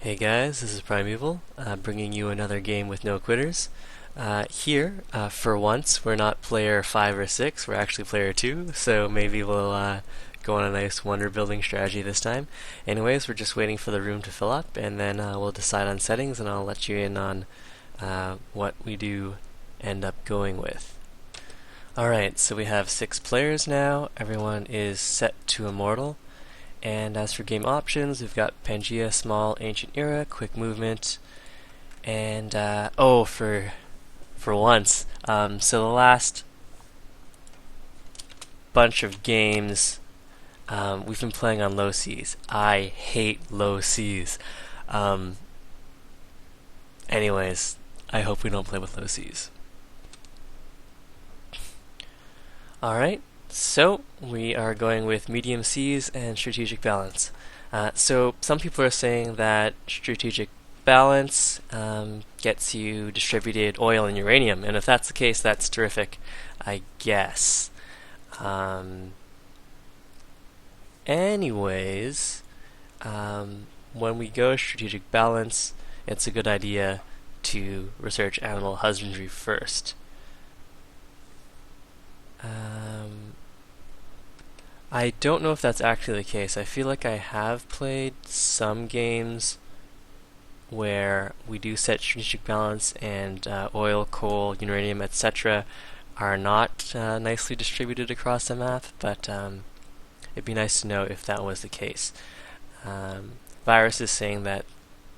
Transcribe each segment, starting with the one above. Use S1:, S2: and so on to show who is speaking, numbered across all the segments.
S1: Hey guys, this is PrimEval, bringing you another game with no quitters. For once, we're not player 5 or 6, we're actually player 2, so maybe we'll go on a nice wonder building strategy this time. Anyways, we're just waiting for the room to fill up, and then we'll decide on settings, and I'll let you in on what we do end up going with. Alright, so we have 6 players now, everyone is set to Immortal. And as for game options, we've got Pangaea, Small, Ancient Era, Quick Movement, and for once, so the last bunch of games we've been playing on low seas. I hate low seas. Anyways, I hope we don't play with low seas. Alright. So, we are going with medium seas and strategic balance. So, some people are saying that strategic balance gets you distributed oil and uranium, and if that's the case, that's terrific, I guess. Anyways, when we go strategic balance, it's a good idea to research animal husbandry first. I don't know if that's actually the case. I feel like I have played some games where we do set strategic balance and oil, coal, uranium, etc. are not nicely distributed across the map, but it'd be nice to know if that was the case. Virus is saying that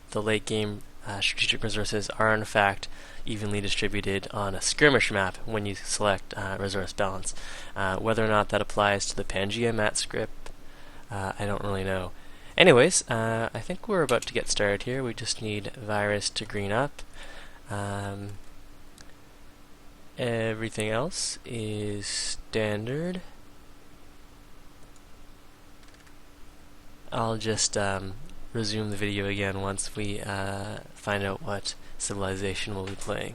S1: the late game strategic resources are in fact evenly distributed on a skirmish map when you select resource balance. Whether or not that applies to the Pangaea mat script, I don't really know. Anyways, I think we're about to get started here. We just need Virus to green up. Everything else is standard. I'll just resume the video again once we find out what civilization we'll be playing.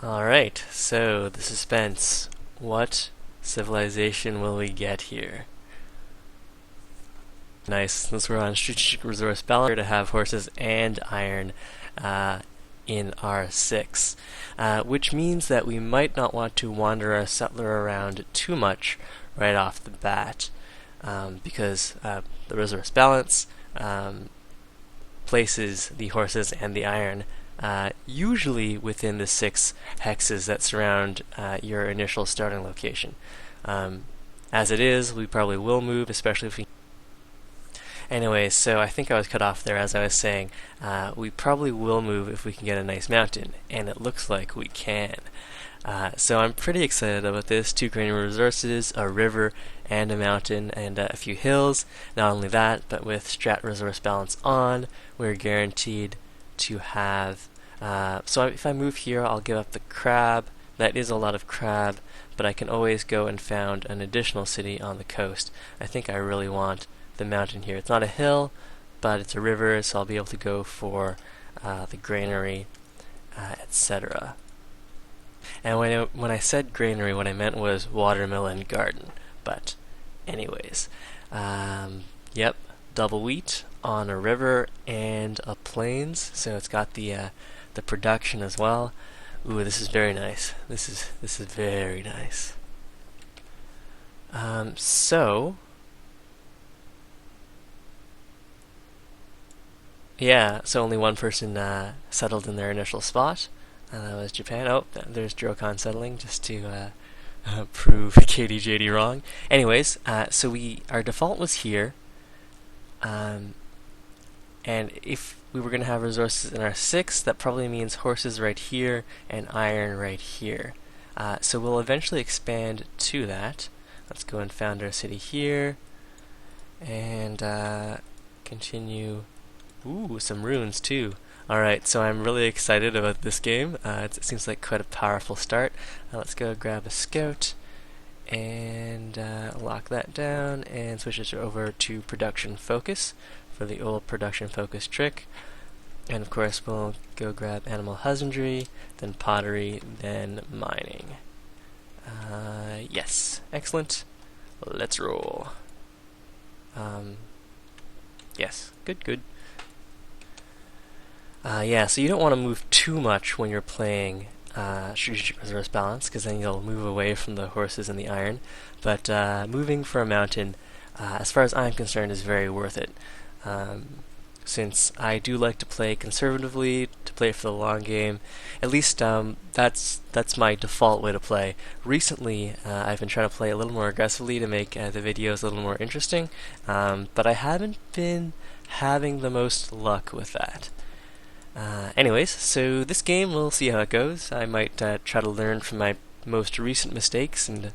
S1: Alright, so the suspense. What civilization will we get here? Nice, since we're on strategic resource balance, to have horses and iron in R6, which means that we might not want to wander our settler around too much right off the bat, because the resource balance places the horses and the iron usually within the 6 hexes that surround your initial starting location. As it is, we probably will move, especially if we... Anyways, so I think I was cut off there as I was saying, we probably will move if we can get a nice mountain, and it looks like we can. So I'm pretty excited about this. 2 grain resources, a river, and a mountain, and a few hills. Not only that, but with strat resource balance on, we're guaranteed to have... so if I move here, I'll give up the crab. That is a lot of crab, but I can always go and found an additional city on the coast. I think I really want the mountain here. It's not a hill, but it's a river, so I'll be able to go for the granary, etc. And when I said granary, what I meant was watermelon garden. But anyways, yep, double wheat on a river and a plains, so it's got the production as well. Ooh, this is very nice. This is very nice. Yeah, so only one person settled in their initial spot. That was Japan. Oh, there's Drocon settling, just to prove KDJD wrong. Anyways, so our default was here, and if we were going to have resources in our 6, that probably means horses right here and iron right here. So we'll eventually expand to that. Let's go and found our city here, and continue. Ooh, some runes too. Alright, so I'm really excited about this game. It seems like quite a powerful start. Let's go grab a scout and lock that down and switch it over to production focus for the old production focus trick. And of course we'll go grab animal husbandry, then pottery, then mining. Yes, excellent. Let's roll. Yes, good. Yeah, so you don't want to move too much when you're playing Strategic Resource Balance, because then you'll move away from the horses and the iron. But moving for a mountain, as far as I'm concerned, is very worth it. Since I do like to play conservatively, to play for the long game, at least that's my default way to play. Recently, I've been trying to play a little more aggressively to make the videos a little more interesting, but I haven't been having the most luck with that. Anyways, so this game, we'll see how it goes. I might try to learn from my most recent mistakes and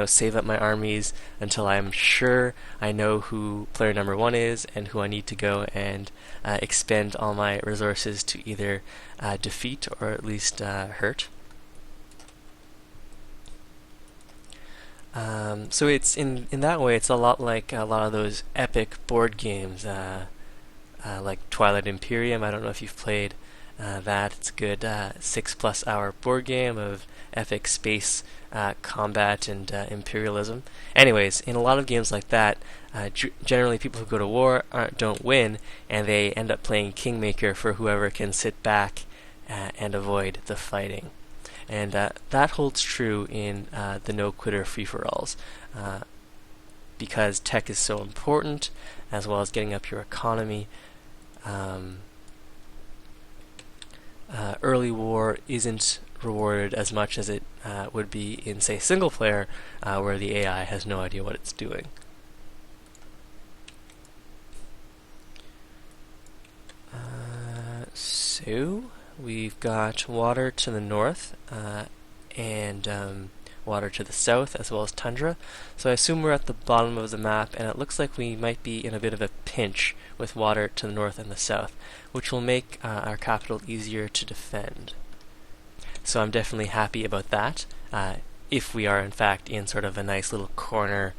S1: save up my armies until I'm sure I know who player number 1 is and who I need to go and expend all my resources to either defeat or at least hurt. So it's in that way, it's a lot like a lot of those epic board games, like Twilight Imperium. I don't know if you've played that. It's a good 6+ hour board game of epic space combat and imperialism. Anyways, in a lot of games like that, generally people who go to war don't win, and they end up playing Kingmaker for whoever can sit back and avoid the fighting. And that holds true in the no-quitter free-for-alls. Because tech is so important, as well as getting up your economy, early war isn't rewarded as much as it would be in, say, single player, where the AI has no idea what it's doing. So we've got water to the north and water to the south, as well as tundra. So I assume we're at the bottom of the map, and it looks like we might be in a bit of a pinch with water to the north and the south, which will make our capital easier to defend. So I'm definitely happy about that, if we are in fact in sort of a nice little corner,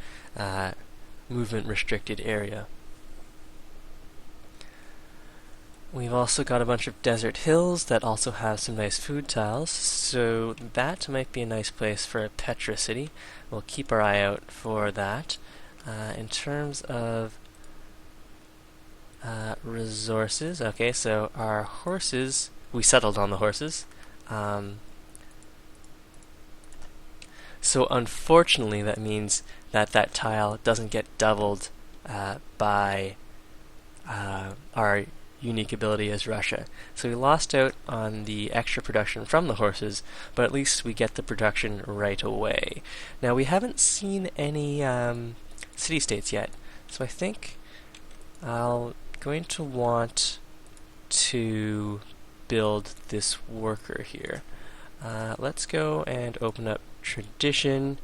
S1: movement-restricted area. We've also got a bunch of desert hills that also have some nice food tiles, so that might be a nice place for a Petra city. We'll keep our eye out for that. In terms of resources, okay, so our horses, we settled on the horses. So unfortunately that means that that tile doesn't get doubled by our unique ability as Russia. So we lost out on the extra production from the horses, but at least we get the production right away. Now we haven't seen any city-states yet, so I think I'm going to want to build this worker here. Let's go and open up tradition,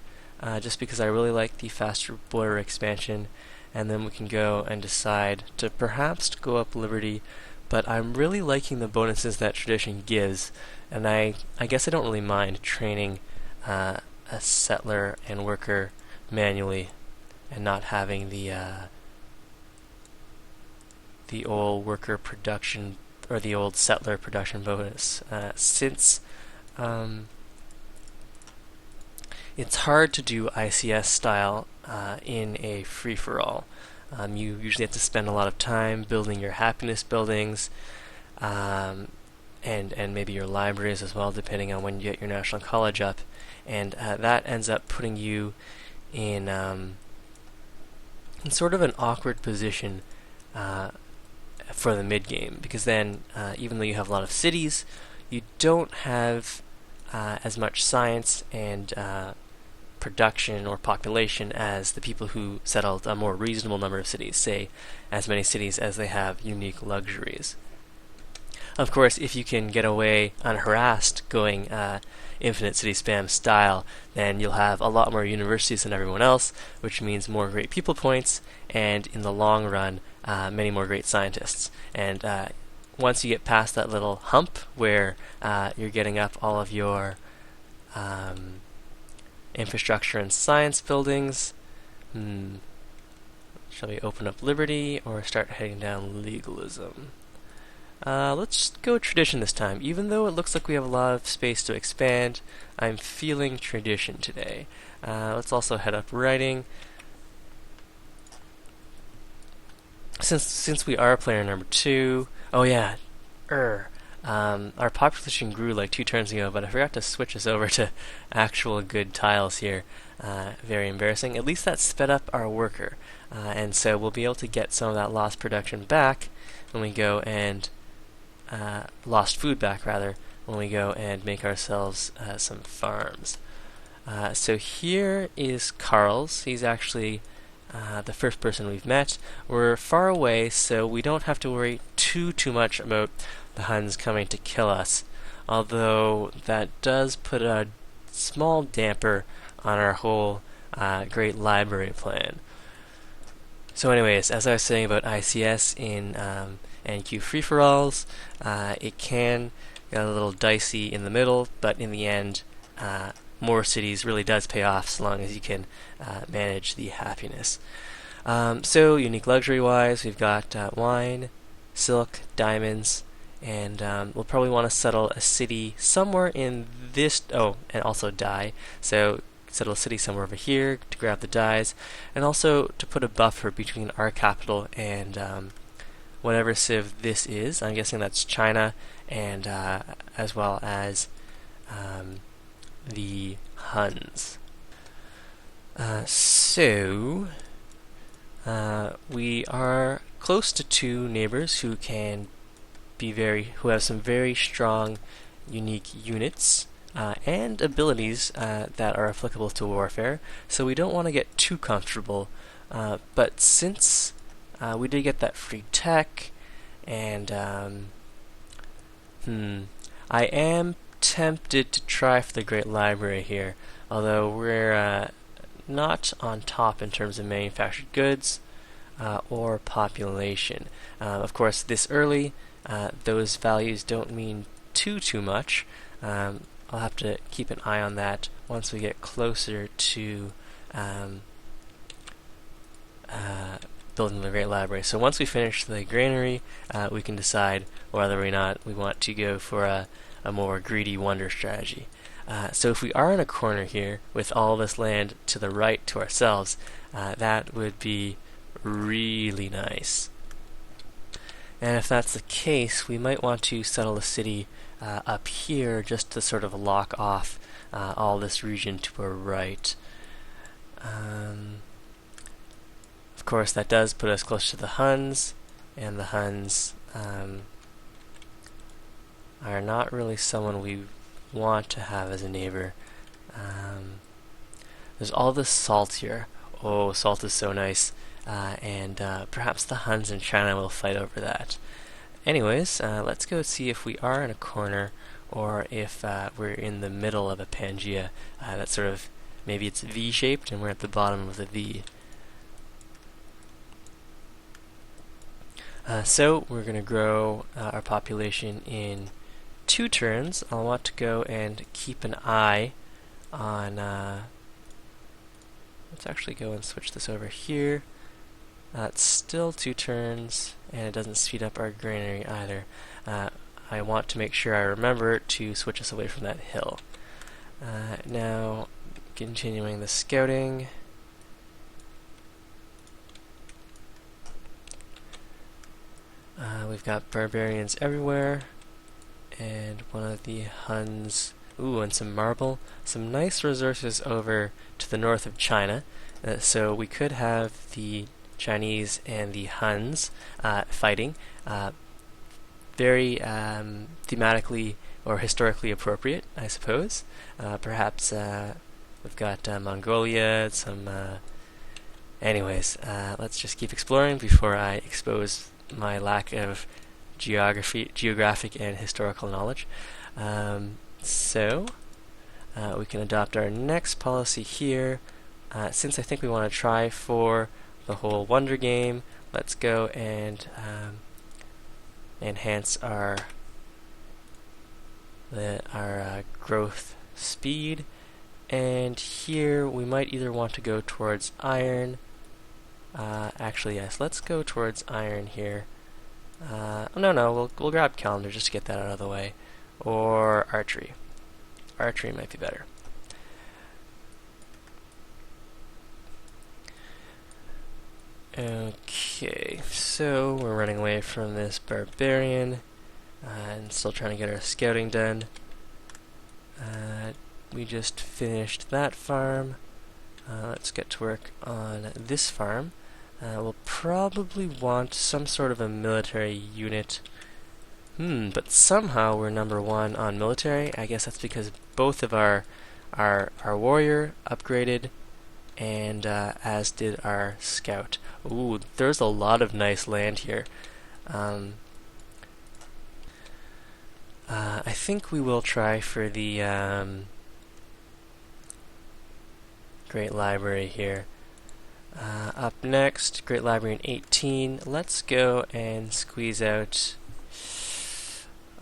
S1: just because I really like the faster border expansion, and then we can go and decide to perhaps go up liberty, but I'm really liking the bonuses that tradition gives, and I guess I don't really mind training a settler and worker manually and not having the old worker production or the old settler production bonus, since it's hard to do ICS style in a free-for-all. You usually have to spend a lot of time building your happiness buildings, and maybe your libraries as well, depending on when you get your national college up, and that ends up putting you in sort of an awkward position for the mid-game, because then even though you have a lot of cities, you don't have as much science and production or population as the people who settled a more reasonable number of cities, say as many cities as they have unique luxuries. Of course, if you can get away unharassed going infinite city spam style, then you'll have a lot more universities than everyone else, which means more great people points, and in the long run, many more great scientists. And once you get past that little hump where you're getting up all of your infrastructure and science buildings, shall we open up liberty or start heading down legalism? Let's go tradition this time. Even though it looks like we have a lot of space to expand, I'm feeling tradition today. Let's also head up writing. Since we are player number 2, oh yeah, Our population grew like 2 turns ago, but I forgot to switch us over to actual good tiles here. Very embarrassing. At least that sped up our worker. And so we'll be able to get some of that lost production back when we go and lost food back, rather, when we go and make ourselves some farms. So here is Carl's. He's actually the first person we've met. We're far away, so we don't have to worry too much about the Huns coming to kill us, although that does put a small damper on our whole great library plan. So anyways, as I was saying about ICS in NQ free-for-alls, it can get a little dicey in the middle, but in the end, more cities really does pay off so long as you can manage the happiness. So unique luxury-wise, we've got wine, silk, diamonds, and we'll probably want to settle a city somewhere in this... Oh, and also dye. So settle a city somewhere over here to grab the dyes, and also to put a buffer between our capital and whatever civ this is. I'm guessing that's China, and as well as the Huns. So we are close to two neighbors who have some very strong, unique units and abilities that are applicable to warfare. So we don't want to get too comfortable. But since we did get that free tech, and I am tempted to try for the Great Library here, although we're not on top in terms of manufactured goods or population. Of course, this early, those values don't mean too much. I'll have to keep an eye on that once we get closer to building the Great Library. So once we finish the granary, we can decide whether or not we want to go for a more greedy wonder strategy. So if we are in a corner here with all this land to the right to ourselves, that would be really nice. And if that's the case, we might want to settle a city up here just to sort of lock off all this region to our right. Of course, that does put us close to the Huns, and the Huns are not really someone we want to have as a neighbor. There's all this salt here. Oh, salt is so nice. And perhaps the Huns in China will fight over that. Anyways, let's go see if we are in a corner or if we're in the middle of a Pangaea. That's sort of, maybe it's V-shaped and we're at the bottom of the V. So we're going to grow our population in 2 turns. I'll want to go and keep an eye on... let's actually go and switch this over here. It's still 2 turns, and it doesn't speed up our granary either. I want to make sure I remember to switch us away from that hill. Now, continuing the scouting. We've got barbarians everywhere, and one of the Huns... Ooh, and some marble. Some nice resources over to the north of China. So we could have the Chinese and the Huns fighting. Very thematically or historically appropriate, I suppose. Perhaps we've got Mongolia, some... Anyways, let's just keep exploring before I expose my lack of geographic and historical knowledge. So we can adopt our next policy here. Since I think we want to try for the whole wonder game, let's go and enhance our growth speed. And here we might either want to go towards iron. Actually, yes, let's go towards iron here. No, we'll grab calendar just to get that out of the way. Or archery. Archery might be better. Okay, so we're running away from this barbarian. and still trying to get our scouting done. We just finished that farm. Let's get to work on this farm. We'll probably want some sort of a military unit. But somehow we're number 1 on military. I guess that's because both of our warrior upgraded, and as did our scout. Ooh, there's a lot of nice land here. I think we will try for the Great Library here. Up next, Great Library in 18. Let's go and squeeze out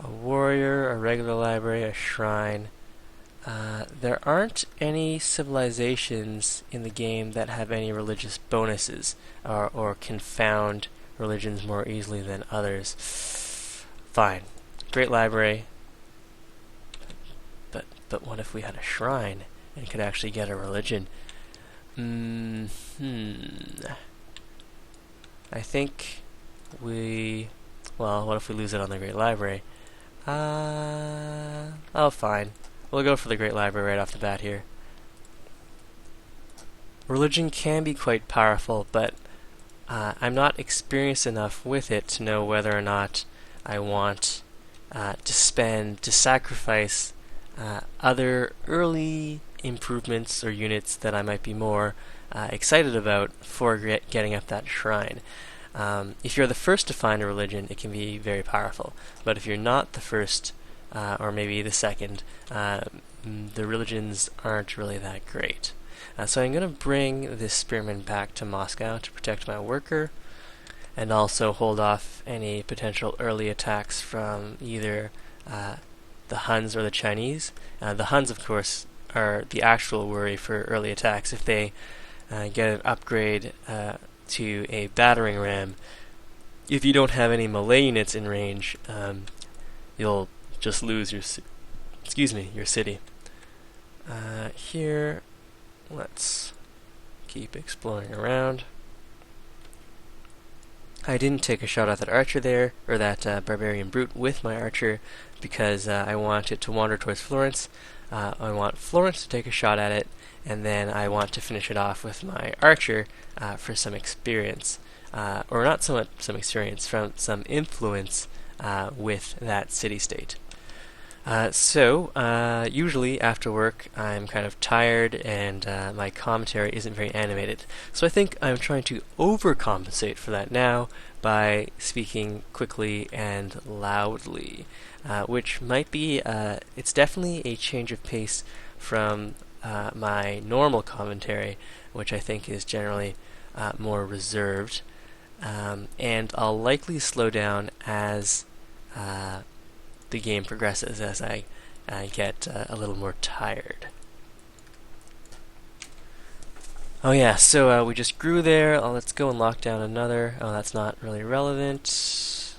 S1: a warrior, a regular library, a shrine. There aren't any civilizations in the game that have any religious bonuses or can found religions more easily than others. Fine. Great library. But what if we had a shrine and could actually get a religion? I think what if we lose it on the Great Library? Oh, fine. We'll go for the Great Library right off the bat here. Religion can be quite powerful, but I'm not experienced enough with it to know whether or not I want to sacrifice other early improvements or units that I might be more excited about for getting up that shrine. If you're the first to find a religion, it can be very powerful. But if you're not the first, or maybe the second, the religions aren't really that great. So I'm going to bring this spearman back to Moscow to protect my worker, and also hold off any potential early attacks from either the Huns or the Chinese. The Huns, of course, are the actual worry for early attacks. If they get an upgrade to a battering ram, if you don't have any melee units in range, you'll just lose your city. Here, let's keep exploring around. I didn't take a shot at that archer there, or that barbarian brute with my archer, because I want it to wander towards Florence. I want Florence to take a shot at it, and then I want to finish it off with my archer for some experience, or not so much some experience, from some influence with that city-state. Usually after work I'm kind of tired and my commentary isn't very animated. So I think I'm trying to overcompensate for that now by speaking quickly and loudly, which might be, it's definitely a change of pace from my normal commentary, which I think is generally more reserved, and I'll likely slow down as the game progresses, as I get a little more tired. Oh yeah, so we just grew there. Let's go and lock down another. Oh, that's not really relevant.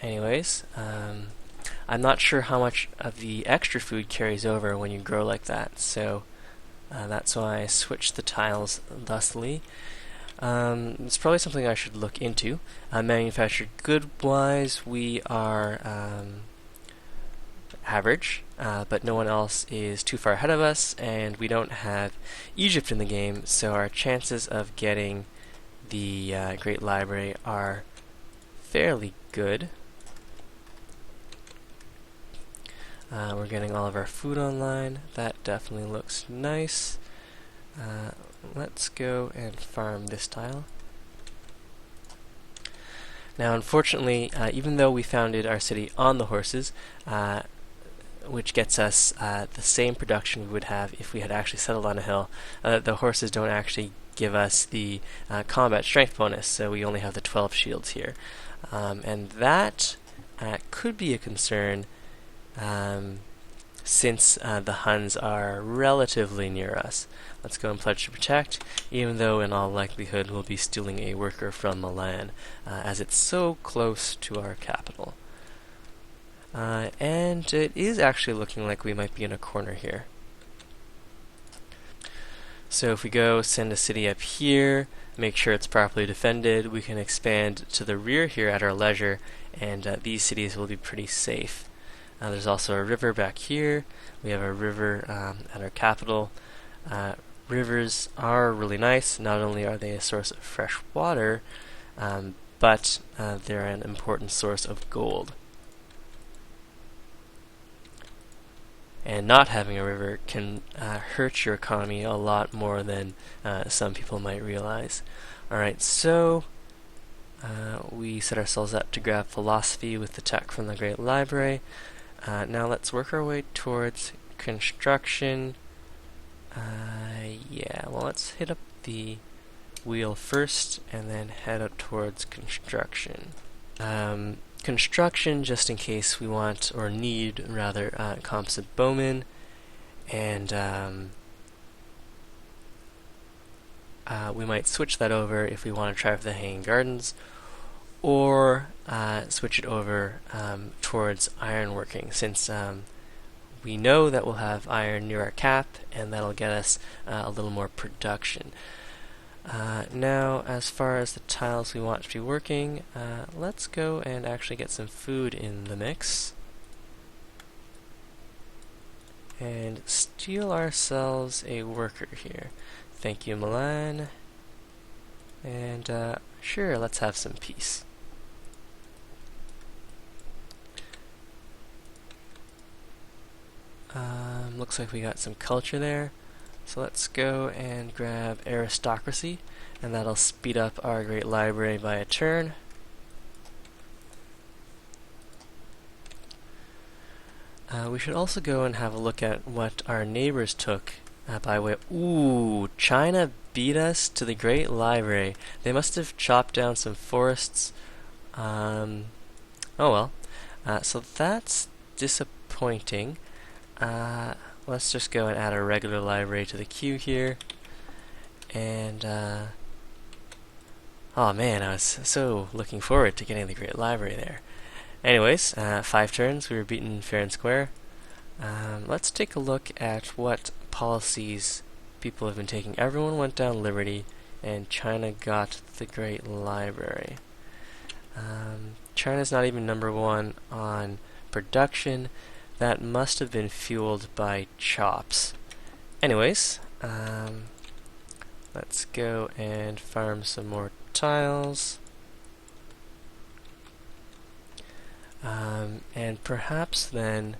S1: Anyways, I'm not sure how much of the extra food carries over when you grow like that, so that's why I switched the tiles thusly. It's probably something I should look into. Manufactured good-wise, we are average, but no one else is too far ahead of us, and we don't have Egypt in the game, so our chances of getting the Great Library are fairly good. We're getting all of our food online. That definitely looks nice. Let's go and farm this tile. Now, unfortunately, even though we founded our city on the horses, which gets us the same production we would have if we had actually settled on a hill, the horses don't actually give us the combat strength bonus, so we only have the 12 shields here. And that could be a concern, since the Huns are relatively near us. Let's go and pledge to protect, even though in all likelihood we'll be stealing a worker from Milan, as it's so close to our capital. And it is actually looking like we might be in a corner here. So if we go send a city up here, make sure it's properly defended, we can expand to the rear here at our leisure, and these cities will be pretty safe. There's also a river back here. We have a river at our capital. Rivers are really nice. Not only are they a source of fresh water, but they're an important source of gold. And not having a river can hurt your economy a lot more than some people might realize. Alright, so we set ourselves up to grab philosophy with the tech from the Great Library. Now let's work our way towards construction. Yeah, well, let's hit up the wheel first and then head up towards construction. Construction, just in case we want, or need rather, composite bowmen, and we might switch that over if we want to try for the Hanging Gardens, or switch it over towards ironworking, since we know that we'll have iron near our cap, and that'll get us a little more production. Now, as far as the tiles we want to be working, let's go and actually get some food in the mix. And steal ourselves a worker here. Thank you, Milan. And sure, let's have some peace. Looks like we got some culture there. So let's go and grab aristocracy, and that'll speed up our Great Library by a turn. We should also go and have a look at what our neighbors took by way of... Ooh, China beat us to the Great Library. They must have chopped down some forests. Oh well. So that's disappointing. Let's just go and add a regular library to the queue here. And, oh man, I was so looking forward to getting the Great Library there. Anyways, 5 turns, we were beaten fair and square. Let's take a look at what policies people have been taking. Everyone went down Liberty, and China got the Great Library. China's not even #1 on production. That must have been fueled by chops. Anyways, let's go and farm some more tiles. And perhaps then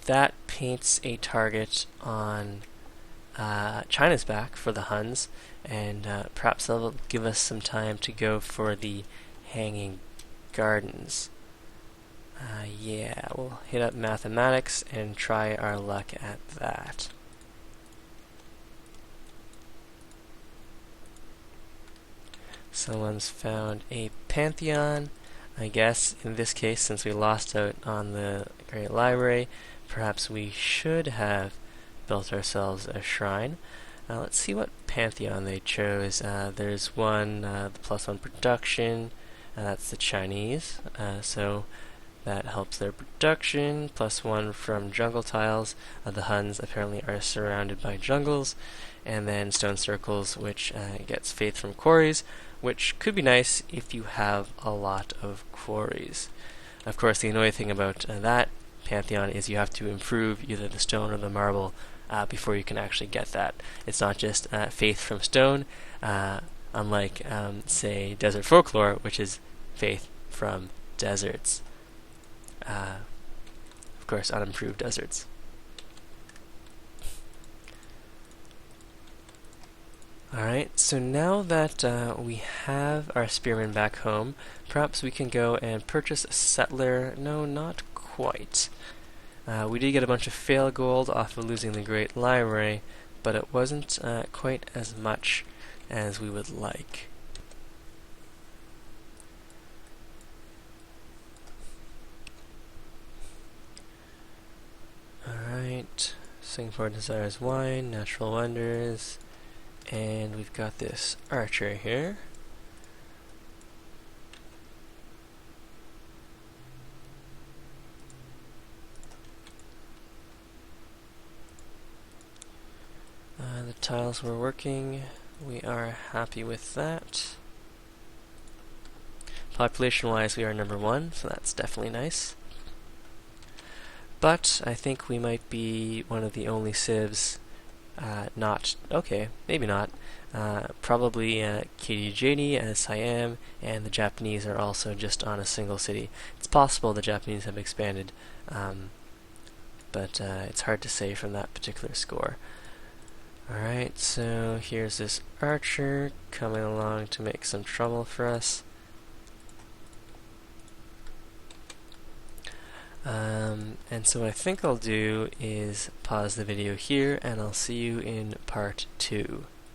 S1: that paints a target on China's back for the Huns, and perhaps that'll give us some time to go for the Hanging Gardens. Yeah, we'll hit up mathematics and try our luck at that. Someone's found a pantheon. I guess in this case, since we lost out on the Great Library, perhaps we should have built ourselves a shrine. Let's see what pantheon they chose. There's one, the +1 production, that's the Chinese, so that helps their production. +1 from jungle tiles. The Huns apparently are surrounded by jungles. And then stone circles, which gets faith from quarries, which could be nice if you have a lot of quarries. Of course, the annoying thing about that pantheon is you have to improve either the stone or the marble before you can actually get that. It's not just faith from stone, unlike, say, desert folklore, which is faith from deserts. Of course, unimproved deserts. Alright, so now that we have our spearmen back home, perhaps we can go and purchase a settler. No, not quite. We did get a bunch of fail gold off of losing the Great Library, but it wasn't quite as much as we would like. Alright, Singapore desires wine, natural wonders, and we've got this archer here. The tiles were working. we are happy with that. Population-wise, we are number 1, so that's definitely nice. But I think we might be one of the only civs not... Okay, maybe not. Probably KDJD and Siam and the Japanese are also just on a single city. It's possible the Japanese have expanded, but it's hard to say from that particular score. Alright, so here's this archer coming along to make some trouble for us. And so what I think I'll do is pause the video here, and I'll see you in part 2.